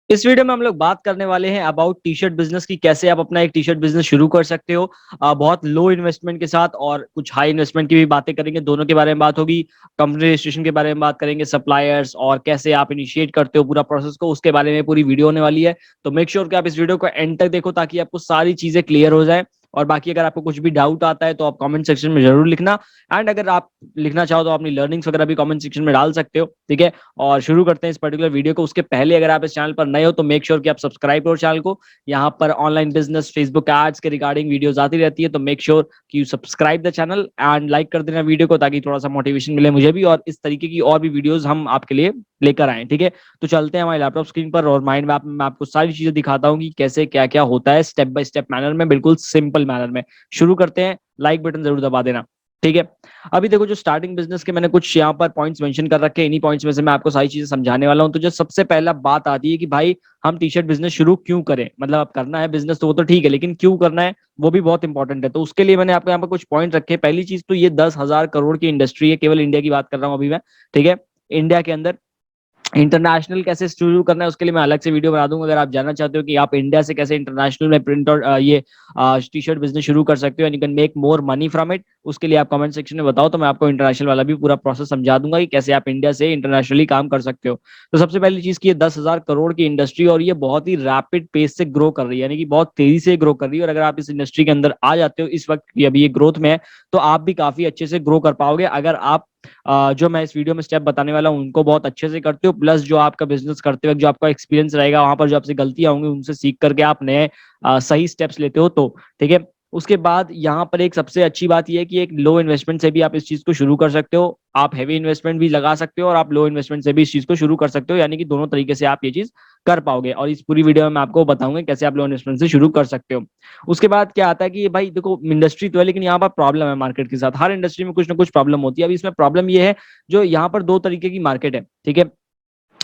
इस वीडियो में हम लोग बात करने वाले हैं अबाउट टी शर्ट बिजनेस की, कैसे आप अपना एक टी शर्ट बिजनेस शुरू कर सकते हो बहुत लो इन्वेस्टमेंट के साथ, और कुछ हाई इन्वेस्टमेंट की भी बातें करेंगे। दोनों के बारे में बात होगी। कंपनी रजिस्ट्रेशन के बारे में बात करेंगे, सप्लायर्स और कैसे आप इनिशिएट करते हो पूरा प्रोसेस को, उसके बारे में पूरी वीडियो होने वाली है। तो मेक श्योर कि आप इस वीडियो को एंड तक देखो ताकि आपको सारी चीजें क्लियर हो जाए। और बाकी अगर आपको कुछ भी डाउट आता है तो आप कमेंट सेक्शन में जरूर लिखना। एंड अगर आप लिखना चाहो तो अपनी लर्निंग्स वगैरह भी कमेंट सेक्शन में डाल सकते हो, ठीक है। और शुरू करते हैं इस पर्टिकुलर वीडियो को। उसके पहले अगर आप इस चैनल पर नए हो तो मेक श्योर कि आप सब्सक्राइब करो चैनल को। यहाँ पर ऑनलाइन बिजनेस, फेसबुक एड्स के रिगार्डिंग वीडियोस आती रहती है, तो मेक श्योर कि you subscribe the channel and like कर देना वीडियो को, ताकि थोड़ा सा मोटिवेशन मिले मुझे भी, और इस तरीके की और भी वीडियोस हम आपके लिए लेकर आए, ठीक है। तो चलते हैं हमारे लैपटॉप स्क्रीन पर, और माइंड मैप में मैं आपको सारी चीजें दिखाता हूँ कि कैसे क्या क्या होता है, स्टेप बाय स्टेप मैनर में, बिल्कुल सिंपल मैनर में। शुरू करते हैं। लाइक बटन जरूर दबा देना, ठीक है। अभी देखो, जो स्टार्टिंग बिजनेस के मैंने कुछ यहाँ पर पॉइंट्स मेंशन कर रखे हैं, इन्हीं पॉइंट्स में से मैं आपको सारी चीजें समझाने वाला हूँ। तो जो सबसे पहला बात आती है कि भाई हम टी शर्ट बिजनेस शुरू क्यों करें, मतलब अब करना है बिजनेस तो वो तो ठीक है, लेकिन क्यों करना है वो भी बहुत इंपॉर्टेंट है। तो उसके लिए मैंने आपको यहाँ पर कुछ पॉइंट रखे। पहली चीज तो ये 10,000 करोड़ की इंडस्ट्री है, केवल इंडिया की बात कर रहा हूँ अभी मैं, ठीक है। इंडिया के अंदर इंटरनेशनल कैसे शुरू करना है उसके लिए मैं अलग से वीडियो बना दूंगा। अगर आप जानना चाहते हो कि आप इंडिया से कैसे इंटरनेशनल में प्रिंट और ये टी शर्ट बिजनेस शुरू कर सकते हो and you can make more money from it, उसके लिए आप कमेंट सेक्शन में बताओ, तो मैं आपको इंटरनेशनल वाला भी पूरा प्रोसेस समझा दूंगा कि कैसे आप इंडिया से इंटरनेशनली काम कर सकते हो। तो सबसे पहली चीज की ये 10,000 करोड़ की इंडस्ट्री, और ये बहुत ही रैपिड पेस से ग्रो कर रही है, यानी कि बहुत तेजी से ग्रो कर रही है। और अगर आप इस इंडस्ट्री के अंदर आ जाते हो इस वक्त की अभी ये ग्रोथ में है, तो आप भी काफी अच्छे से ग्रो कर पाओगे अगर आप जो मैं इस वीडियो में स्टेप बताने वाला हूँ उनको बहुत अच्छे से करते हो। प्लस जो आपका बिजनेस करते वक्त जो आपका एक्सपीरियंस रहेगा, वहां पर जो आपसे गलतियां होंगी उनसे सीख करके आप नए सही स्टेप्स लेते हो, तो ठीक है। उसके बाद यहाँ पर एक सबसे अच्छी बात यह है कि एक लो इन्वेस्टमेंट से भी आप इस चीज को शुरू कर सकते हो। आप हैवी इन्वेस्टमेंट भी लगा सकते हो और आप लो इन्वेस्टमेंट से भी इस चीज को शुरू कर सकते हो, यानी कि दोनों तरीके से आप ये चीज कर पाओगे। और इस पूरी वीडियो में मैं आपको बताऊंगा कैसे आप लो इन्वेस्टमेंट से शुरू कर सकते हो। उसके बाद क्या आता है कि भाई देखो, इंडस्ट्री तो है लेकिन यहाँ पर प्रॉब्लम है मार्केट के साथ। हर इंडस्ट्री में कुछ ना कुछ प्रॉब्लम होती है। अब इसमें प्रॉब्लम ये है, जो यहाँ पर दो तरीके की मार्केट है, ठीक है।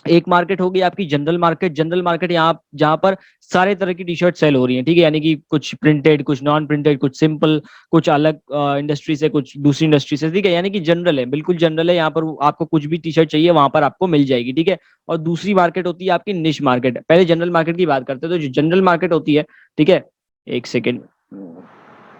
एक मार्केट होगी आपकी जनरल मार्केट। जनरल मार्केट यहाँ जहां पर सारे तरह की टी शर्ट सेल हो रही है, ठीक है, यानी कि कुछ प्रिंटेड, कुछ नॉन प्रिंटेड, कुछ सिंपल, कुछ अलग इंडस्ट्री से, कुछ दूसरी इंडस्ट्री से, ठीक है। यानी कि जनरल है, बिल्कुल जनरल है। यहाँ पर आपको कुछ भी टी शर्ट चाहिए वहां पर आपको मिल जाएगी, ठीक है। और दूसरी मार्केट होती है आपकी निश मार्केट। पहले जनरल मार्केट की बात करते हैं। तो जो जनरल मार्केट होती है, ठीक है, एक सेकेंड,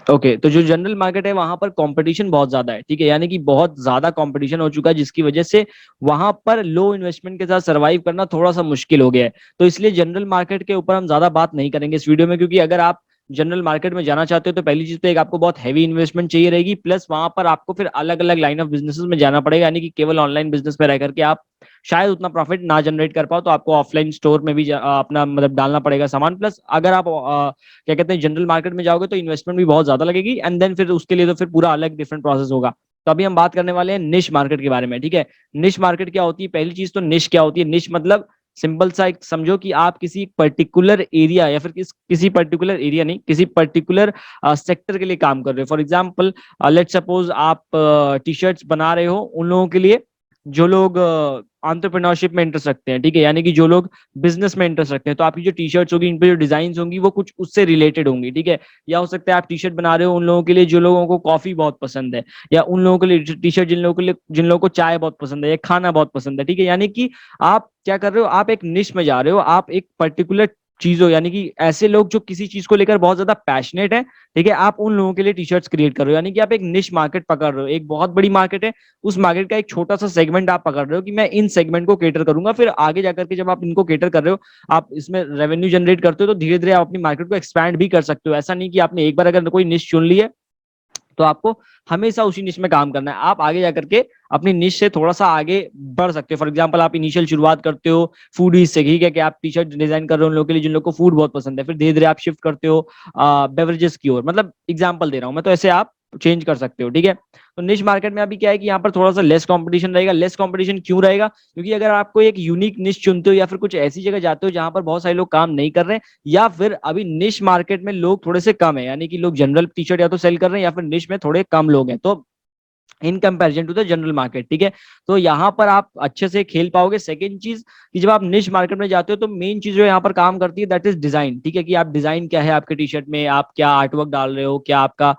ओके। तो जो जनरल मार्केट है वहां पर कंपटीशन बहुत ज्यादा है, ठीक है, यानी कि बहुत ज्यादा कंपटीशन हो चुका है, जिसकी वजह से वहां पर लो इन्वेस्टमेंट के साथ सरवाइव करना थोड़ा सा मुश्किल हो गया है। तो इसलिए जनरल मार्केट के ऊपर हम ज्यादा बात नहीं करेंगे इस वीडियो में, क्योंकि अगर आप जनरल मार्केट में जाना चाहते हो तो पहली चीज तो एक आपको बहुत हैवी इन्वेस्टमेंट चाहिए रहेगी, प्लस वहां पर आपको फिर अलग अलग लाइन ऑफ बिजनेसेस में जाना पड़ेगा, यानी कि केवल ऑनलाइन बिजनेस में रह करके आप शायद उतना प्रॉफिट ना जनरेट कर पाओ। तो आपको ऑफलाइन स्टोर में भी अपना मतलब डालना पड़ेगा सामान। प्लस अगर आप क्या कहते हैं जनरल मार्केट में जाओगे तो इन्वेस्टमेंट भी बहुत ज्यादा लगेगी, एंड देन फिर उसके लिए तो फिर पूरा अलग डिफरेंट प्रोसेस होगा। तो अभी हम बात करने वाले हैं निश मार्केट के बारे में, ठीक है। निश मार्केट क्या होती है? पहली चीज तो निश क्या होती है? निश मतलब सिंपल सा एक समझो कि आप किसी पर्टिकुलर एरिया या फिर किसी पर्टिकुलर एरिया नहीं, किसी पर्टिकुलर सेक्टर के लिए काम कर रहे हो। फॉर एग्जाम्पल, लेट सपोज आप टी शर्ट्स बना रहे हो उन लोगों के लिए जो लोग एंटरप्रेन्योरशिप में इंटरेस्ट रखते हैं, ठीक है, यानी कि जो लोग बिजनेस में इंटरेस्ट रखते हैं। तो आपकी जो टी शर्ट्स होगी, इन पे जो डिजाइन होंगी वो कुछ उससे रिलेटेड होंगी, ठीक है। या हो सकता है आप टी शर्ट बना रहे हो उन लोगों के लिए जो लोगों को कॉफी बहुत पसंद है, या उन लोगों के लिए टी शर्ट जिन लोगों को चाय बहुत पसंद है या खाना बहुत पसंद है, ठीक है। यानी कि आप क्या कर रहे हो, आप एक निश में जा रहे हो, आप एक पर्टिकुलर चीज हो, यानी कि ऐसे लोग जो किसी चीज को लेकर बहुत ज्यादा पैशनेट है, ठीक है, आप उन लोगों के लिए टी शर्ट्स क्रिएट कर रहे हो। यानी कि आप एक निश मार्केट पकड़ रहे हो। एक बहुत बड़ी मार्केट है, उस मार्केट का एक छोटा सा सेगमेंट आप पकड़ रहे हो कि मैं इन सेगमेंट को केटर करूंगा। फिर आगे जाकर के जब आप इनको केटर कर रहे हो, आप इसमें रेवेन्यू जनरेट करते हो, तो धीरे धीरे आप अपनी मार्केट को एक्सपैंड भी कर सकते हो। ऐसा नहीं कि आपने एक बार अगर कोई निश चुन ली है तो आपको हमेशा उसी निश में काम करना है। आप आगे जाकर के अपनी निश से थोड़ा सा आगे बढ़ सकते हो। फॉर एग्जांपल, आप इनिशियल शुरुआत करते हो फूडीज से, ठीक है, कि आप टी शर्ट डिजाइन कर रहे हो उन लोगों के लिए जिन लोगों को फूड बहुत पसंद है। फिर धीरे धीरे आप शिफ्ट करते हो बेवरेजेस की ओर, मतलब एग्जाम्पल दे रहा हूं मैं, तो ऐसे आप चेंज कर सकते हो, ठीक है। तो निश मार्केट में अभी क्या है कि यहाँ पर थोड़ा सा लेस कंपटीशन रहेगा। लेस कंपटीशन क्यों रहेगा? क्योंकि अगर आपको एक यूनिक निश चुनते हो या फिर कुछ ऐसी जगह जाते हो जहां पर बहुत सारे लोग काम नहीं कर रहे हैं, या फिर अभी निश मार्केट में लोग थोड़े से कम है, यानी कि लोग जनरल टी शर्ट या तो सेल कर रहे हैं या फिर निश में थोड़े कम लोग हैं, तो in comparison to the general market, ठीक है। तो यहाँ पर आप अच्छे से खेल पाओगे। सेकंड चीज कि जब आप निश मार्केट में जाते हो तो मेन चीज जो यहाँ पर काम करती है दैट इज डिजाइन, ठीक है, कि आप डिजाइन क्या है आपके टी शर्ट में, आप क्या आर्टवर्क डाल रहे हो, क्या आपका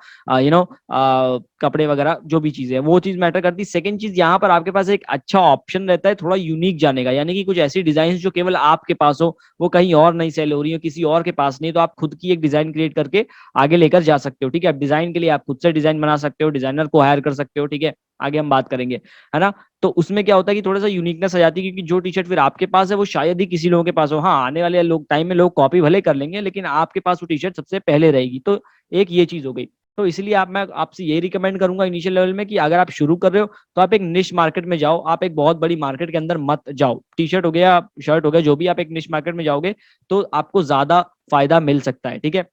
कपड़े वगैरह जो भी चीजें है वो चीज मैटर करती है। सेकंड चीज, यहाँ पर आपके पास एक अच्छा ऑप्शन रहता है थोड़ा यूनिक जाने का, यानी कि कुछ ऐसी डिजाइन जो केवल आपके पास हो, वो कहीं और नहीं सेल हो रही हो, किसी और के पास नहीं, तो आप खुद की एक डिजाइन क्रिएट करके आगे लेकर जा सकते हो। ठीक है, अब डिजाइन के लिए आप खुद से डिजाइन बना सकते हो, डिजाइनर को हायर कर सकते हो। ठीक है, आगे हम बात करेंगे, है ना। तो उसमें क्या होता है कि थोड़ा सा यूनिकनेस आ जाती है, क्योंकि जो टी शर्ट फिर आपके पास है वो शायद ही किसी लोगों के पास हो। हाँ, आने वाले लोग टाइम में लोग कॉपी भले कर लेंगे, लेकिन आपके पास वो टी शर्ट सबसे पहले रहेगी। तो एक ये चीज हो गई। तो इसलिए मैं आपसे यही रिकमेंड करूंगा इनिशियल लेवल में कि अगर आप शुरू कर रहे हो तो आप एक निश मार्केट में जाओ, आप एक बहुत बड़ी मार्केट के अंदर मत जाओ। टी शर्ट हो गया, शर्ट हो गया, जो भी, आप एक निश मार्केट में जाओगे तो आपको ज्यादा फायदा मिल सकता है। ठीक है,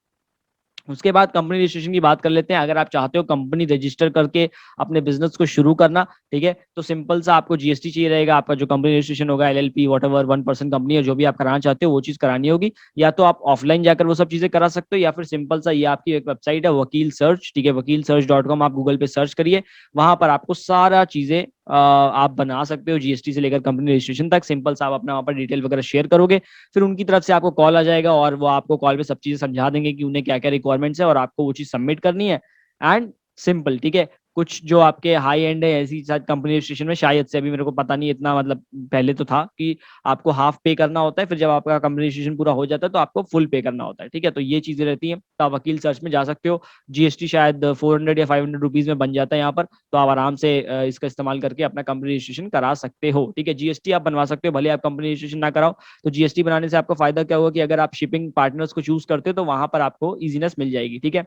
उसके बाद कंपनी रजिस्ट्रेशन की बात कर लेते हैं। अगर आप चाहते हो कंपनी रजिस्टर करके अपने बिजनेस को शुरू करना, ठीक है, तो सिंपल सा आपको जीएसटी चाहिए रहेगा। आपका जो कंपनी रजिस्ट्रेशन होगा, एलएलपी, व्हाटएवर 1% कंपनी है, जो भी आप कराना चाहते हो वो चीज करानी होगी। या तो आप ऑफलाइन जाकर वो सब चीजें करा सकते हो, या फिर सिंपल सा ये आपकी एक वेबसाइट है वकील सर्च, ठीक है, वकीलसर्च.com, आप गूगल पे सर्च करिए, वहां पर आपको सारा चीजें आप बना सकते हो, जीएसटी से लेकर कंपनी रजिस्ट्रेशन तक। सिंपल सा आप अपना वहां पर डिटेल वगैरह शेयर करोगे, फिर उनकी तरफ से आपको कॉल आ जाएगा और वो आपको कॉल पे सब चीजें समझा देंगे कि उन्हें क्या क्या रिक्वायरमेंट्स है और आपको वो चीज सबमिट करनी है। एंड सिंपल, ठीक है। कुछ जो आपके हाई एंड है ऐसी शायद कंपनी रजिस्ट्रेशन में, शायद से, अभी मेरे को पता नहीं इतना, मतलब पहले तो था कि आपको हाफ पे करना होता है, फिर जब आपका कंपनी रजिस्ट्रेशन पूरा हो जाता है तो आपको फुल पे करना होता है। ठीक है, तो ये चीजें रहती हैं। तो आप वकील सर्च में जा सकते हो, जीएसटी शायद 400 या 500 रुपीज में बन जाता है यहाँ पर, तो आप आराम से इसका इस्तेमाल करके अपना कंपनी रजिस्ट्रेशन करा सकते हो। ठीक है, जीएसटी आप बनवा सकते हो, भले आप कंपनी रजिस्ट्रेशन ना कराओ। तो जीएसटी बनाने से आपको फायदा क्या होगा कि अगर आप शिपिंग पार्टनर्स को चूज करते हो तो वहां पर आपको इजीनेस मिल जाएगी। ठीक है,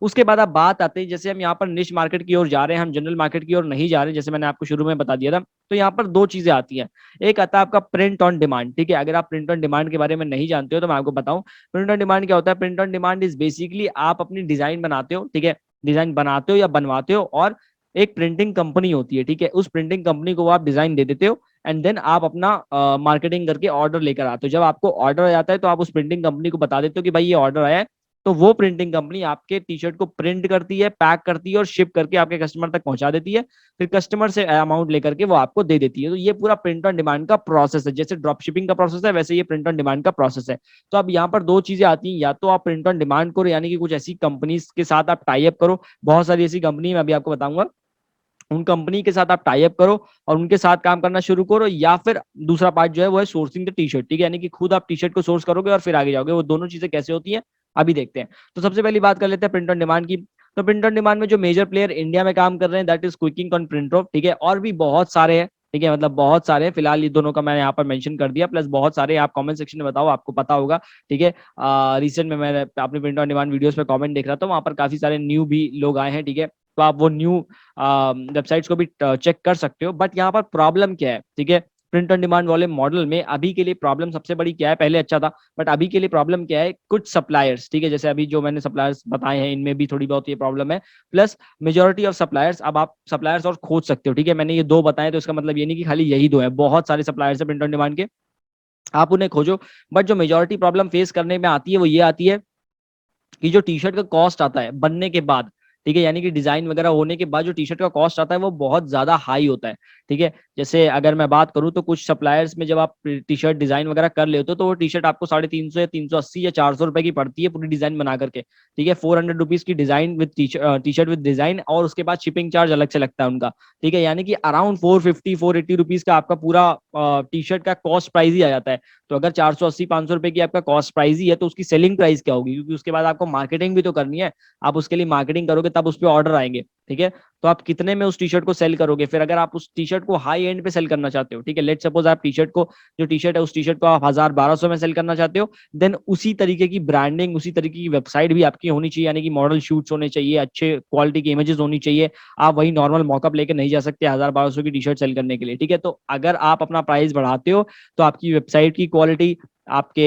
उसके बाद आप बात आते हैं, जैसे हम यहाँ पर निश मार्केट की ओर जा रहे हैं, हम जनरल मार्केट की ओर नहीं जा रहे, जैसे मैंने आपको शुरू में बता दिया था। तो यहाँ पर दो चीजें आती हैं। एक आता है आपका प्रिंट ऑन डिमांड। ठीक है, अगर आप प्रिंट ऑन डिमांड के बारे में नहीं जानते हो तो मैं आपको बताऊं, प्रिंट ऑन डिमांड क्या होता है। Print on demand is basically आप अपनी डिजाइन बनाते हो, ठीक है, डिजाइन बनाते हो या बनवाते हो, और एक प्रिंटिंग कंपनी होती है, ठीक है, उस प्रिंटिंग कंपनी को आप डिजाइन दे देते हो, एंड देन आप अपना मार्केटिंग करके ऑर्डर लेकर आते हो। जब आपको ऑर्डर आ जाता है तो आप उस प्रिंटिंग कंपनी को बता देते हो कि भाई ये ऑर्डर आया है, तो वो प्रिंटिंग कंपनी आपके टी शर्ट को प्रिंट करती है, पैक करती है और शिप करके आपके कस्टमर तक पहुंचा देती है। फिर कस्टमर से अमाउंट लेकर के वो आपको दे देती है। तो ये पूरा प्रिंट ऑन डिमांड का प्रोसेस है, जैसे ड्रॉप शिपिंग का प्रोसेस है वैसे ये प्रिंट ऑन डिमांड का प्रोसेस है। तो अब यहाँ पर दो चीजें आती हैं, या तो आप प्रिंट ऑन डिमांड करो, यानी कि कुछ ऐसी कंपनीज के साथ आप टाई अप करो, बहुत सारी ऐसी कंपनी मैं अभी आपको बताऊंगा, उन कंपनी के साथ आप टाई अप करो और उनके साथ काम करना शुरू करो। या फिर दूसरा पार्ट जो है वो है सोर्सिंग द टी शर्ट। ठीक है, यानी कि खुद आप टी शर्ट को सोर्स करोगे और फिर आगे जाओगे। वो दोनों चीजें कैसे होती हैं अभी देखते हैं। तो सबसे पहली बात कर लेते हैं प्रिंट ऑन डिमांड की। तो प्रिंट ऑन डिमांड में जो मेजर प्लेयर इंडिया में काम कर रहे हैं that is क्विकिंग on print of. ठीक है, और भी बहुत सारे हैं, ठीक है, मतलब बहुत सारे हैं, फिलहाल ये दोनों का मैंने यहाँ पर मेंशन कर दिया, प्लस बहुत सारे आप कमेंट सेक्शन में बताओ, आपको पता होगा। ठीक है, रिसेंट में मैंने अपने प्रिंट ऑन डिमांड वीडियोस पे कमेंट देख रहा था, वहां पर काफी सारे न्यू भी लोग आए हैं। ठीक है, तो आप वो न्यू वेबसाइट्स को भी चेक कर सकते हो। बट यहाँ पर प्रॉब्लम क्या है, ठीक है, प्रिंट ऑन डिमांड वाले मॉडल में अभी के लिए प्रॉब्लम सबसे बड़ी क्या है, पहले अच्छा था बट अभी के लिए प्रॉब्लम क्या है, कुछ सप्लायर्स, ठीक है, जैसे अभी जो मैंने सप्लायर्स बताए हैं इनमें भी थोड़ी बहुत ये प्रॉब्लम है। प्लस मेजोरिटी ऑफ सप्लायर्स, अब आप सप्लायर्स और खोज सकते हो, ठीक है, मैंने ये दो बताए तो इसका मतलब ये नहीं कि खाली यही दो है, बहुत सारे सप्लायर्स है प्रिंट ऑन डिमांड के, आप उन्हें खोजो। बट जो मेजोरिटी प्रॉब्लम फेस करने में आती है वो ये आती है कि जो टी शर्ट का कॉस्ट आता है बनने के बाद, ठीक है, यानी कि डिजाइन वगैरह होने के बाद जो टी शर्ट का कॉस्ट आता है वो बहुत ज्यादा हाई होता है। ठीक है, जैसे अगर मैं बात करूं तो कुछ सप्लायर्स में जब आप टी शर्ट डिजाइन वगैरह कर लेते हो तो वो टी शर्ट आपको 350 या 380 या 400 रुपए की पड़ती है पूरी डिजाइन बना करके। ठीक है, 400 रुपीज की design with T shirt with design, और उसके बाद शिपिंग चार्ज अलग से लगता है उनका। ठीक है, यानी कि अराउंड 450-480 रुपीज का आपका पूरा टी शर्ट का कॉस्ट प्राइस ही आ जाता है। तो अगर 480-500 रुपए की आपका कॉस्ट प्राइस ही है तो उसकी सेलिंग प्राइस क्या होगी, क्योंकि उसके बाद आपको मार्केटिंग भी तो करनी है। आप उसके लिए मार्केटिंग करोगे तब उस पर ऑर्डर आएंगे। ठीक है, तो आप कितने में उस टी शर्ट को सेल करोगे। फिर अगर आप उस टी शर्ट को हाई एंड पे सेल करना चाहते हो, ठीक है, लेट सपोज आप टी शर्ट को, जो टी शर्ट है उस टी शर्ट को आप 1000-1200 में सेल करना चाहते हो, देन उसी तरीके की ब्रांडिंग, उसी तरीके की वेबसाइट भी आपकी होनी चाहिए, यानी कि मॉडल शूट्स होने चाहिए, अच्छे क्वालिटी की इमेजेस होनी चाहिए। आप वही नॉर्मल मॉकअप लेके नहीं जा सकते 1000-1200 की टी शर्ट सेल करने के लिए। ठीक है, तो अगर आप अपना प्राइस बढ़ाते हो तो आपकी वेबसाइट की क्वालिटी, आपके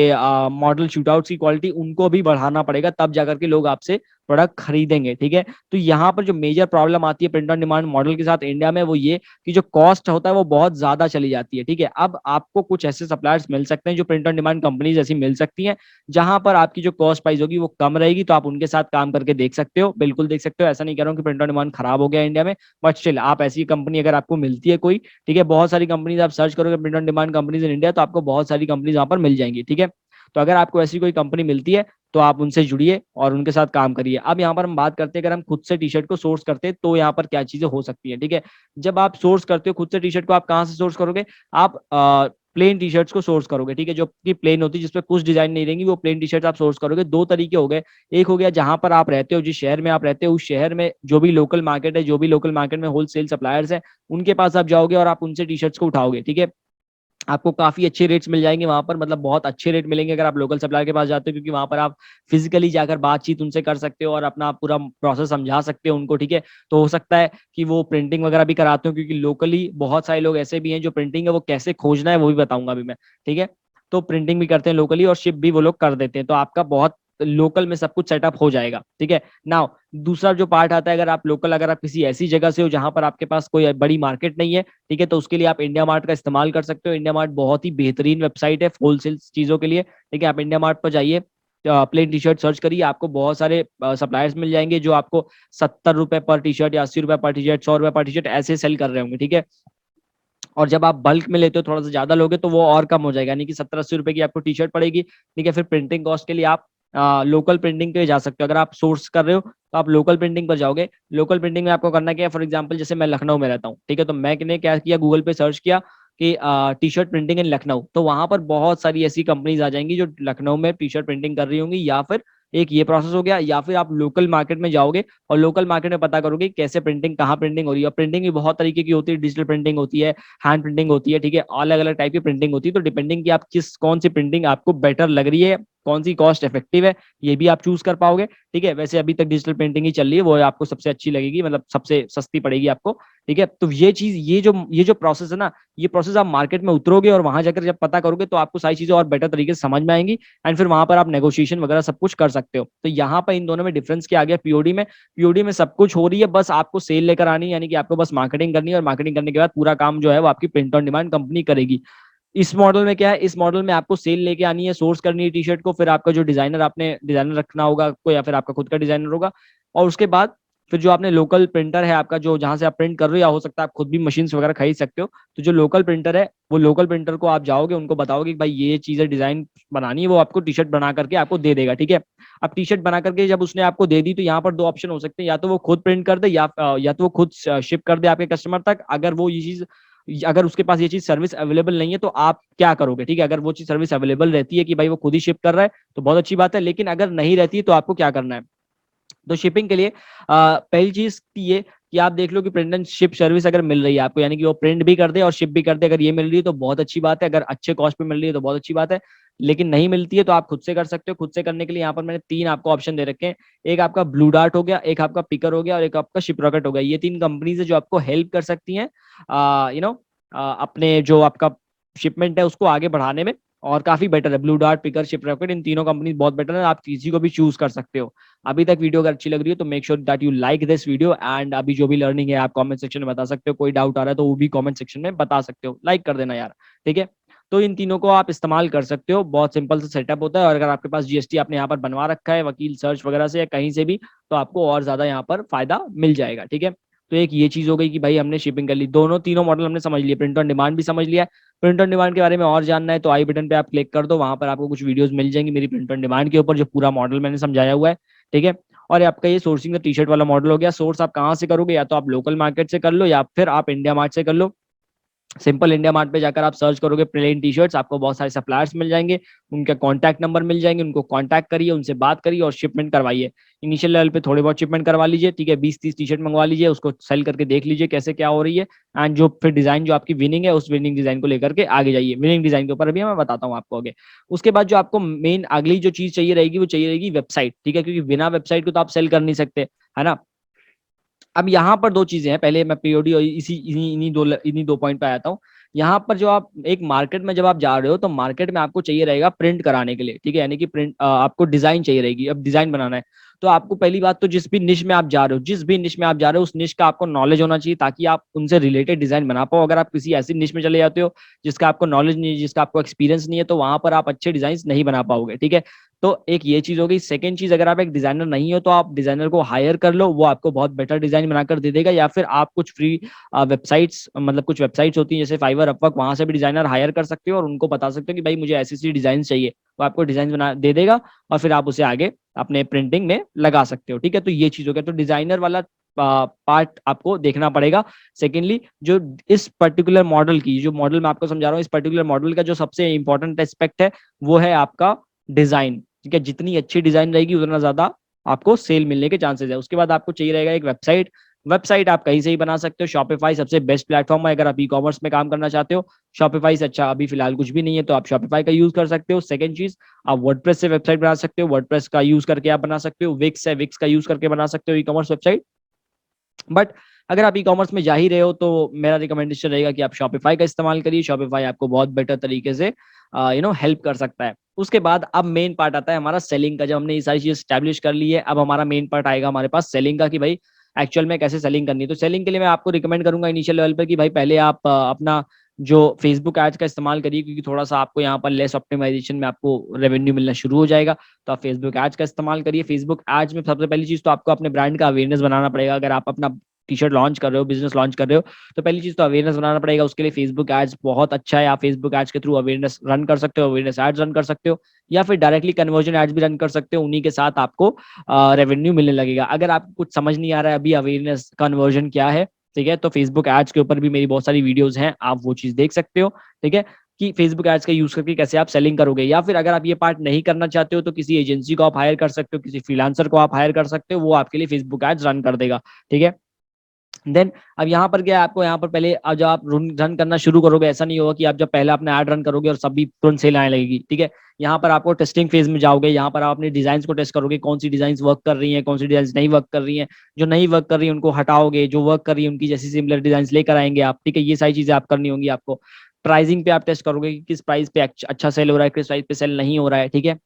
मॉडल शूटआउट्स की क्वालिटी, उनको भी बढ़ाना पड़ेगा, तब जाकर के लोग आपसे प्रोडक्ट खरीदेंगे। ठीक है, तो यहाँ पर जो मेजर प्रॉब्लम आती है प्रिंट ऑन डिमांड मॉडल के साथ इंडिया में वो ये कि जो कॉस्ट होता है वो बहुत ज्यादा चली जाती है। ठीक है, अब आपको कुछ ऐसे सप्लायर्स मिल सकते हैं जो प्रिंट ऑन डिमांड कंपनीज ऐसी मिल सकती हैं जहां पर आपकी जो कॉस्ट प्राइस होगी वो कम रहेगी, तो आप उनके साथ काम करके देख सकते हो, बिल्कुल देख सकते हो। ऐसा नहीं कह रहा हूँ कि प्रिंट ऑन डिमांड खराब हो गया इंडिया में, बट स्टिल आप ऐसी कंपनी अगर आपको मिलती है कोई, ठीक है, बहुत सारी कंपनीज आप सर्च करोगे print on demand companies in India तो आपको बहुत सारी कंपनीज वहां पर मिल जाएंगी। ठीक है, तो अगर आपको ऐसी कोई कंपनी मिलती है तो आप उनसे जुड़िए और उनके साथ काम करिए। अब यहाँ पर हम बात करते हैं, अगर हम खुद से टी शर्ट को सोर्स करते हैं तो यहाँ पर क्या चीजें हो सकती है, ठीक है। जब आप सोर्स करते हो खुद से टी शर्ट को, आप कहाँ से सोर्स करोगे, आप प्लेन टी शर्ट्स को सोर्स करोगे, ठीक है, जो कि प्लेन होती है जिसपे कुछ डिजाइन नहीं रहेंगी, वो प्लेन टी शर्ट आप सोर्स करोगे। दो तरीके हो गए, एक हो गया जहां पर आप रहते हो, जिस शहर में आप रहते हो उस शहर में जो भी लोकल मार्केट है, जो भी लोकल मार्केट में होलसेल सप्लायर्स है, उनके पास आप जाओगे और आप उनसे टी शर्ट्स को उठाओगे, ठीक है। आपको काफी अच्छे रेट्स मिल जाएंगे वहां पर, मतलब बहुत अच्छे रेट मिलेंगे अगर आप लोकल सप्लायर के पास जाते हो, क्योंकि वहां पर आप फिजिकली जाकर बातचीत उनसे कर सकते हो और अपना पूरा प्रोसेस समझा सकते हो उनको, ठीक है। तो हो सकता है कि वो प्रिंटिंग वगैरह भी कराते हो, क्योंकि लोकली बहुत सारे लोग ऐसे भी हैं जो प्रिंटिंग है वो कैसे खोजना है वो भी बताऊंगा अभी मैं, ठीक है। तो प्रिंटिंग भी करते हैं लोकली और शिप भी वो लोग कर देते हैं, तो आपका बहुत लोकल में सब कुछ सेटअप हो जाएगा, ठीक है। नाउ दूसरा जो पार्ट आता है, अगर आप लोकल, अगर आप किसी ऐसी जगह से हो जहां पर आपके पास कोई बड़ी मार्केट नहीं है, ठीक है, तो उसके लिए आप इंडिया मार्ट का इस्तेमाल कर सकते हो। इंडिया मार्ट बहुत ही बेहतरीन वेबसाइट है होलसेल चीजों के लिए, ठीक है। आप इंडिया मार्ट पर जाइए, प्लेन टी शर्ट सर्च करिए, आपको बहुत सारे सप्लायर्स मिल जाएंगे जो आपको 70 रुपए पर टी शर्ट या 80 रुपए पर टी शर्ट, 100 रुपए पर टी शर्ट ऐसे सेल कर रहे होंगे, ठीक है। और जब आप बल्क में लेते हो, थोड़ा सा ज्यादा लोगे, तो वो और कम हो जाएगा, यानी कि 70-80 रुपए की आपको टी शर्ट पड़ेगी, ठीक है। फिर प्रिंटिंग कॉस्ट के लिए आप लोकल प्रिंटिंग पे जा सकते हो। अगर आप सोर्स कर रहे हो तो आप लोकल प्रिंटिंग पर जाओगे। लोकल प्रिंटिंग में आपको करना क्या है, फॉर एग्जाम्पल जैसे मैं लखनऊ में रहता हूँ, ठीक है, तो मैंने क्या किया, गूगल पे सर्च किया कि टी शर्ट प्रिंटिंग इन लखनऊ, तो वहां पर बहुत सारी ऐसी कंपनीज आ जाएंगी जो लखनऊ में टी शर्ट प्रिंटिंग कर रही होंगी। या फिर एक ये प्रोसेस हो गया, या फिर आप लोकल मार्केट में जाओगे और लोकल मार्केट में पता करोगे कैसे प्रिंटिंग, कहाँ प्रिंटिंग हो रही है। और प्रिंटिंग भी बहुत तरीके की होती है, डिजिटल प्रिंटिंग होती है, हैंड प्रिंटिंग होती है, ठीक है, अलग अलग टाइप की प्रिंटिंग होती है। तो डिपेंडिंग कि आप किस कौन सी प्रिंटिंग आपको बेटर लग रही है, कौन सी कॉस्ट इफेक्टिव है, ये भी आप चूज कर पाओगे, ठीक है। वैसे अभी तक डिजिटल प्रिंटिंग ही चल रही है, वो आपको सबसे अच्छी लगेगी, मतलब सबसे सस्ती पड़ेगी आपको, ठीक है। तो ये चीज, ये जो प्रोसेस है ना, ये प्रोसेस आप मार्केट में उतरोगे और वहां जाकर जब पता करोगे तो आपको सारी चीजें और बेटर तरीके से समझ में आएंगी, एंड फिर वहां पर आप नेगोशिएशन वगैरह सब कुछ कर सकते हो। तो यहाँ पर इन दोनों में डिफरेंस क्या आ गया, पीओडी में, पीओडी में सब कुछ हो रही है, बस आपको सेल लेकर आनी है, यानी कि आपको बस मार्केटिंग करनी है, और मार्केटिंग करने के बाद पूरा काम जो है वो आपकी प्रिंट ऑन डिमांड कंपनी करेगी। इस मॉडल में क्या है, इस मॉडल में आपको सेल लेके आनी है, सोर्स करनी है टी शर्ट को, फिर आपका जो डिजाइनर, आपने डिजाइनर रखना होगा कोई, या फिर आपका खुद का डिजाइनर होगा, और उसके बाद फिर जो आपने लोकल प्रिंटर है आपका, जो जहां से आप प्रिंट कर रहे हो, या हो सकता है आप खुद भी मशीन वगैरह खरीद सकते हो, तो जो लोकल प्रिंटर है, वो लोकल प्रिंटर को आप जाओगे, उनको बताओगे कि भाई ये चीजें डिजाइन बनानी है, वो आपको टी शर्ट बना करके आपको दे देगा, ठीक है। अब टी शर्ट बना करके जब उसने आपको दे दी, तो यहाँ पर दो ऑप्शन हो सकते हैं, या तो वो खुद प्रिंट कर दे, या तो वो खुद शिप कर दे आपके कस्टमर तक। अगर वो ये चीज, अगर उसके पास ये चीज सर्विस अवेलेबल नहीं है तो आप क्या करोगे, ठीक है। अगर वो चीज सर्विस अवेलेबल रहती है कि भाई वो खुद ही शिप कर रहा है, तो बहुत अच्छी बात है, लेकिन अगर नहीं रहती है तो आपको क्या करना है। तो शिपिंग के लिए पहली चीज ये कि आप देख लो कि प्रिंट एंड शिप सर्विस अगर मिल रही है आपको, यानी कि वो प्रिंट भी कर दे और शिप भी कर दे, अगर ये मिल रही है तो बहुत अच्छी बात है, अगर अच्छे कॉस्ट पे मिल रही है तो बहुत अच्छी बात है। लेकिन नहीं मिलती है तो आप खुद से कर सकते हो। खुद से करने के लिए यहाँ पर मैंने तीन आपको ऑप्शन दे रखे हैं, एक आपका ब्लू डार्ट हो गया, एक आपका पिकर हो गया, और एक आपका शिप रॉकेट हो गया। ये तीन कंपनीज है जो आपको हेल्प कर सकती हैं यू नो अपने जो आपका शिपमेंट है उसको आगे बढ़ाने में, और काफी बेटर है। Blue Dart, Pickrr, Shiprocket, इन तीनों कंपनी बहुत बेटर है, आप किसी को भी चूज कर सकते हो। अभी तक वीडियो अगर अच्छी लग रही है तो make sure that you like this video, and अभी जो भी लर्निंग है आप कमेंट सेक्शन में बता सकते हो, कोई डाउट आ रहा है तो वो भी कमेंट सेक्शन में बता सकते हो, लाइक कर देना यार, ठीक है। तो इन तीनों को आप इस्तेमाल कर सकते हो, बहुत सिंपल सा सेटअप होता है। और अगर आपके पास जीएसटी आपने यहाँ पर बनवा रखा है वकील सर्च वगैरह से या कहीं से भी, तो आपको और ज्यादा यहाँ पर फायदा मिल जाएगा, ठीक है। तो एक ये चीज हो गई कि भाई हमने शिपिंग कर ली, दोनों तीनों मॉडल हमने समझ लिए, प्रिंट ऑन डिमांड भी समझ लिया। प्रिंट ऑन डिमांड के बारे में और जानना है तो आई बटन पे आप क्लिक कर दो, वहां पर आपको कुछ वीडियोस मिल जाएंगी मेरी प्रिंट ऑन डिमांड के ऊपर, जो पूरा मॉडल मैंने समझाया हुआ है, ठीक है। और आपका ये सोर्सिंग द टी शर्ट वाला मॉडल हो गया। सोर्स आप कहाँ से करोगे, या तो आप लोकल मार्केट से कर लो या फिर आप इंडिया मार्ट से कर लो। सिंपल इंडिया मार्ट पे जाकर आप सर्च करोगे प्लेन टी शर्ट्स, आपको बहुत सारे सप्लायर्स मिल जाएंगे, उनका कॉन्टैक्ट नंबर मिल जाएंगे, उनको कॉन्टैक्ट करिए, उनसे बात करिए और शिपमेंट करवाइए। इनिशियल लेवल पे थोड़े बहुत शिपमेंट करवा लीजिए, ठीक है, 20-30 टी शर्ट मंगवा लीजिए, उसको सेल करके देख लीजिए कैसे क्या हो रही है, एंड जो फिर डिजाइन जो आपकी विनिंग है उस विनिंग डिजाइन को लेकर के आगे जाइए। विनिंग डिजाइन के ऊपर अभी मैं बताता हूँ आपको आगे। उसके बाद जो आपको मेन अगली जो चीज चाहिए रहेगी वो चाहिए रहेगी वेबसाइट, ठीक है, क्योंकि बिना वेबसाइट को तो आप सेल कर नहीं सकते, है ना। अब यहाँ पर दो चीजें हैं, पहले मैं पीओडी और इन्हीं दो पॉइंट पे आता हूँ। यहाँ पर जो आप एक मार्केट में जब आप जा रहे हो तो मार्केट में आपको चाहिए रहेगा प्रिंट कराने के लिए, ठीक है, यानी कि प्रिंट आपको डिजाइन चाहिए रहेगी, अब डिजाइन बनाना है। तो आपको पहली बात तो जिस भी निश में आप जा रहे हो, जिस भी निश में आप जा रहे हो उस निश का आपको नॉलेज होना चाहिए, ताकि आप उनसे रिलेटेड डिजाइन बना पाओ। अगर आप किसी ऐसी निश में चले जाते हो जिसका आपको नॉलेज नहीं है, जिसका आपको एक्सपीरियंस नहीं है, तो वहां पर आप अच्छे डिजाइन नहीं बना पाओगे, ठीक है। तो एक ये चीज हो गई। सेकंड चीज, अगर आप एक डिजाइनर नहीं हो तो आप डिजाइनर को हायर कर लो, वो आपको बहुत बेटर डिजाइन बनाकर दे देगा। या फिर आप कुछ फ्री वेबसाइट्स, मतलब कुछ वेबसाइट्स होती हैं जैसे फाइवर, अपवर्क, वहां से भी डिजाइनर हायर कर सकते हो और उनको बता सकते हो कि भाई मुझे ऐसी ऐसी डिजाइन चाहिए, वो आपको डिजाइन बना दे देगा और फिर आप उसे आगे अपने प्रिंटिंग में लगा सकते हो, ठीक है। तो ये चीज हो गया। तो डिजाइनर वाला पार्ट आपको देखना पड़ेगा। सेकेंडली, जो इस पर्टिकुलर मॉडल की, जो मॉडल मैं आपको समझा रहा हूँ, इस पर्टिकुलर मॉडल का जो सबसे इंपॉर्टेंट एस्पेक्ट है वो है आपका डिजाइन, ठीक है। जितनी अच्छी डिजाइन रहेगी उतना ज्यादा आपको सेल मिलने के चांसेस है। उसके बाद आपको चाहिए रहेगा एक वेबसाइट। वेबसाइट आप कहीं से ही बना सकते हो। शॉपिफाई सबसे बेस्ट प्लेटफॉर्म है अगर आप ई कॉमर्स में काम करना चाहते हो। शॉपिफाई से अच्छा अभी फिलहाल कुछ भी नहीं है, तो आप शॉपिफाई का यूज कर सकते हो। सेकंड चीज, आप वर्डप्रेस से वेबसाइट बना सकते हो, वर्डप्रेस का यूज करके आप बना सकते हो। विक्स है, विक्स का यूज करके बना सकते हो ई कॉमर्स वेबसाइट। बट अगर आप ई कॉमर्स में जा ही रहे हो तो मेरा रिकमेंडेशन रहेगा कि आप शॉपिफाई का इस्तेमाल करिए। शॉपिफाई आपको बहुत बेटर तरीके से हेल्प कर सकता है। उसके बाद अब मेन पार्ट आता है हमारा सेलिंग का। जब हमने ये सारी चीज स्टैब्लिश कर ली है, अब हमारा मेन पार्ट आएगा हमारे पास सेलिंग का, कि भाई एक्चुअल में कैसे सेलिंग करनी है। तो सेलिंग के लिए मैं आपको रिकमेंड करूंगा इनिशियल लेवल पर कि भाई पहले आप अपना जो फेसबुक एड्स का इस्तेमाल करिए, क्योंकि थोड़ा सा आपको यहाँ पर लेस ऑप्टिमाइजेशन में आपको रेवेन्यू मिलना शुरू हो जाएगा। तो आप फेसबुक एड्स का इस्तेमाल करिए। फेसबुक एड्स में सबसे पहली चीज तो आपको अपने ब्रांड का अवेयरनेस बनाना पड़ेगा। अगर आप अपना टी शर्ट लॉन्च कर रहे हो, बिजनेस लॉन्च कर रहे हो, तो पहली चीज तो अवेयरनेस बनाना पड़ेगा। उसके लिए फेसबुक एड्स बहुत अच्छा है। आप फेसबुक एड्स के थ्रू अवेयरनेस रन कर सकते हो, अवेयरनेस एड्स रन कर सकते हो, या फिर डायरेक्टली कन्वर्जन एड्स भी रन कर सकते हो। उन्हीं के साथ आपको रेवेन्यू मिलने लगेगा। अगर आपको कुछ समझ नहीं आ रहा है अभी अवेयरनेस कन्वर्जन क्या है, ठीक है, तो फेसबुक एड्स के ऊपर भी मेरी बहुत सारी वीडियोस हैं, आप वो चीज देख सकते हो, ठीक है, कि फेसबुक एड्स का यूज करके कैसे आप सेलिंग करोगे। या फिर अगर आप ये पार्ट नहीं करना चाहते हो तो किसी एजेंसी को आप हायर कर सकते हो, किसी फ्रीलांसर को आप हायर कर सकते हो, वो आपके लिए फेसबुक एड्स रन कर देगा, ठीक है। देन अब यहाँ पर क्या है, आपको यहाँ पर पहले अब जब आप रन करना शुरू करोगे, ऐसा नहीं होगा कि आप जब पहले अपना ऐड रन करोगे और सभी तुरंत सेल आने लगेगी, ठीक है। यहाँ पर आपको टेस्टिंग फेज में जाओगे, यहाँ पर आप अपने डिजाइन को टेस्ट करोगे, कौन सी डिजाइन वर्क कर रही है, कौन सी डिजाइन नहीं वर्क कर रही है। जो नहीं वर्क कर रही है उनको हटाओगे, जो वर्क कर रही है उनकी जैसी सिमिलर डिजाइन लेकर आएंगे आप, ठीक है। ये सारी चीजें आप करनी होंगी आपको। प्राइसिंग पे आप टेस्ट करोगे कि किस प्राइस पे अच्छा सेल हो रहा है, किस प्राइस पे सेल नहीं हो रहा है, ठीक है।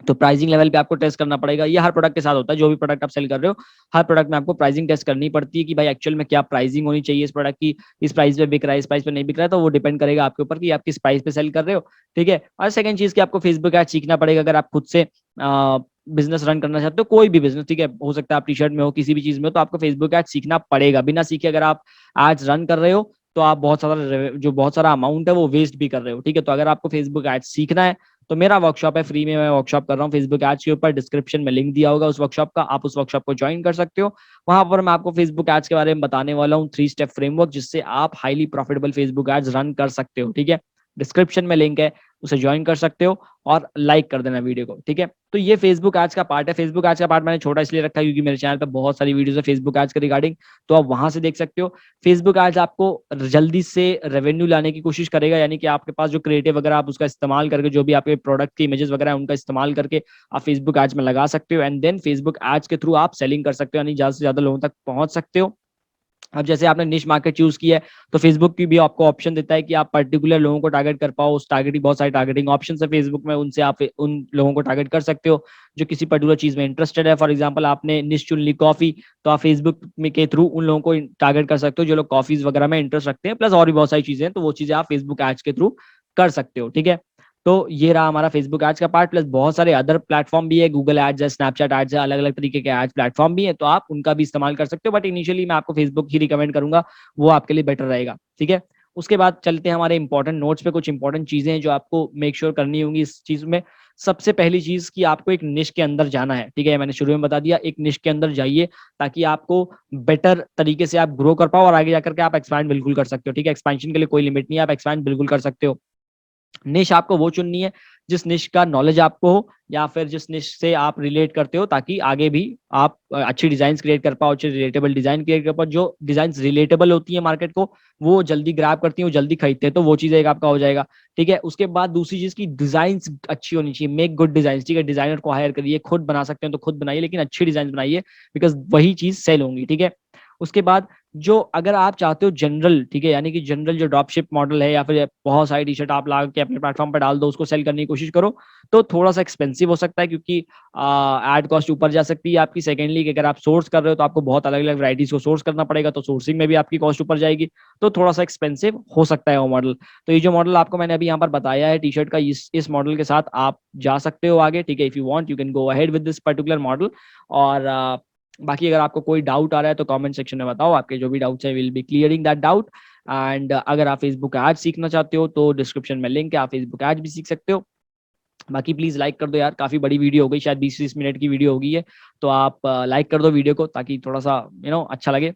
तो प्राइसिंग लेवल पे आपको टेस्ट करना पड़ेगा। ये हर प्रोडक्ट के साथ होता है, जो भी प्रोडक्ट आप सेल कर रहे हो, हर प्रोडक्ट में आपको प्राइसिंग टेस्ट करनी पड़ती है कि भाई एक्चुअल में क्या प्राइसिंग होनी चाहिए इस प्रोडक्ट की। इस प्राइस पे बिक रहा है, इस प्राइस पे नहीं बिक रहा है, तो वो डिपेंड करेगा आपके ऊपर कि आप किस प्राइस पे सेल कर रहे हो, ठीक है। और सेकंड चीज की आपको फेसबुक ऐड सीखना पड़ेगा। अगर आप खुद से बिजनेस रन करना चाहते हो, कोई भी बिजनेस, ठीक है, हो सकता है आप टी शर्ट में हो, किसी भी चीज में हो, तो आपको फेसबुक ऐड सीखना पड़ेगा। बिना सीखे अगर आप एड्स रन कर रहे हो तो आप बहुत सारा अमाउंट है वो वेस्ट भी कर रहे हो, ठीक है। तो अगर आपको फेसबुक एड सीखना है तो मेरा वर्कशॉप है, फ्री में मैं वर्कशॉप कर रहा हूँ फेसबुक एड्स के ऊपर। डिस्क्रिप्शन में लिंक दिया होगा उस वर्कशॉप का, आप उस वर्कशॉप को ज्वाइन कर सकते हो। वहां पर मैं आपको फेसबुक एड्स के बारे में बताने वाला हूँ, 3 स्टेप फ्रेमवर्क, जिससे आप highly profitable Facebook ads run कर सकते हो, ठीक है। डिस्क्रिप्शन में लिंक है, उसे ज्वाइन कर सकते हो और लाइक कर देना वीडियो को, ठीक है। तो ये फेसबुक एड्स का पार्ट है। फेसबुक एड्स का पार्ट मैंने छोटा इसलिए रखा है क्योंकि मेरे चैनल पे बहुत सारी वीडियोस है फेसबुक एड्स के रिगार्डिंग, तो आप वहां से देख सकते हो। फेसबुक एड्स आपको जल्दी से रेवेन्यू लाने की कोशिश करेगा, यानी कि आपके पास जो क्रिएटिव वगैरह आप उसका इस्तेमाल करके, जो भी आपके प्रोडक्ट की इमेजेस वगैरह है उनका इस्तेमाल करके आप फेसबुक एड्स में लगा सकते हो। एंड देन फेसबुक एड्स के थ्रू आप सेलिंग कर सकते हो, यानी ज्यादा से ज्यादा लोगों तक पहुंच सकते हो। अब जैसे आपने निश मार्केट चूज किया है, तो फेसबुक की भी आपको ऑप्शन देता है कि आप पर्टिकुलर लोगों को टारगेट कर पाओ। उस टारगेटिंग, बहुत सारे टारगेटिंग ऑप्शन है फेसबुक में, उनसे आप उन लोगों को टारगेट कर सकते हो जो किसी पर्टिकुलर चीज में इंटरेस्टेड है। फॉर एग्जांपल आपने निश चुन ली कॉफी, तो आप फेसबुक में के थ्रू उन लोगों को टारगेट कर सकते हो जो लोग कॉफीज वगैरह में इंटरेस्ट रखते हैं। प्लस और भी बहुत सारी चीजें हैं, तो वो चीजें आप फेसबुक एड्स के थ्रू कर सकते हो, ठीक है। तो ये रहा हमारा फेसबुक एड्स का पार्ट। प्लस बहुत सारे अदर प्लेटफॉर्म भी है, गूगल एड्स है, स्नैपचैट एड्स है, अलग अलग तरीके के एड्स प्लेटफॉर्म भी है, तो आप उनका भी इस्तेमाल कर सकते हो। बट इनिशियली मैं आपको फेसबुक ही रिकमेंड करूंगा, वो आपके लिए बेटर रहेगा, ठीक है। उसके बाद चलते हैं हमारे इंपॉर्टेंट नोट्स पे। कुछ इंपॉर्टेंट चीजें हैं जो आपको मेक श्योर करनी होंगी इस चीज में। सबसे पहली चीज कि आपको एक निश के अंदर जाना है, ठीक है, मैंने शुरू में बता दिया, एक निश के अंदर जाइए ताकि आपको बेटर तरीके से आप ग्रो कर पाओ और आगे जाकर के आप एक्सपैंड बिल्कुल कर सकते हो, ठीक है। एक्सपेंशन के लिए कोई लिमिट नहीं है, आप एक्सपैंड बिल्कुल कर सकते हो। निश आपको वो चुननी है जिस निश का नॉलेज आपको हो, या फिर जिस निश से आप रिलेट करते हो, ताकि आगे भी आप अच्छी डिजाइन क्रिएट कर पाओ, अच्छे रिलेटेबल डिजाइन क्रिएट कर पाओ। जो डिजाइन रिलेटेबल होती है मार्केट को, वो जल्दी ग्रैब करती है, वो जल्दी खरीदते हैं, तो वो चीज एक आपका हो जाएगा, ठीक है। उसके बाद दूसरी चीज की डिजाइन अच्छी होनी चाहिए, मेक गुड डिजाइन, ठीक है। डिजाइनर को हायर करिए, खुद बना सकते हैं तो खुद बनाइए, लेकिन अच्छी डिजाइन बनाइए, बिकॉज वही चीज सेल होंगी, ठीक है। उसके बाद जो अगर आप चाहते हो जनरल, ठीक है, यानी कि जनरल जो ड्रॉप शिप मॉडल है, या फिर बहुत सारी टी शर्ट आप ला के अपने प्लेटफॉर्म पर डाल दो, उसको सेल करने की कोशिश करो, तो थोड़ा सा एक्सपेंसिव हो सकता है, क्योंकि एड कॉस्ट ऊपर जा सकती है आपकी। सेकेंडली, अगर आप सोर्स कर रहे हो तो आपको बहुत अलग अलग वराइटीज को सोर्स करना पड़ेगा, तो सोर्सिंग में भी आपकी कॉस्ट ऊपर जाएगी, तो थोड़ा सा एक्सपेंसिव हो सकता है वो मॉडल। तो ये जो मॉडल आपको मैंने अभी यहाँ पर बताया है टी शर्ट का, इस मॉडल के साथ आप जा सकते हो आगे, ठीक है। If you want you can go ahead with this particular model. और बाकी अगर आपको कोई डाउट आ रहा है तो कमेंट सेक्शन में बताओ, आपके जो भी डाउट्स है will be clearing that doubt. And अगर आप फेसबुक ऐड सीखना चाहते हो तो डिस्क्रिप्शन में लिंक है, आप फेसबुक ऐड भी सीख सकते हो। बाकी प्लीज लाइक कर दो यार, काफी बड़ी वीडियो हो गई, शायद 20-30 मिनट की वीडियो हो गई है, तो आप लाइक कर दो वीडियो को, ताकि थोड़ा सा अच्छा लगे।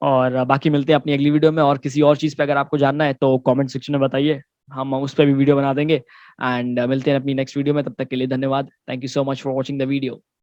और बाकी मिलते हैं अपनी अगली वीडियो में, और किसी और चीज़ पे अगर आपको जानना है तो कमेंट सेक्शन में बताइए, हम उस पर भी वीडियो बना देंगे। एंड मिलते हैं अपनी नेक्स्ट वीडियो में, तब तक के लिए धन्यवाद। Thank you so much for watching the video.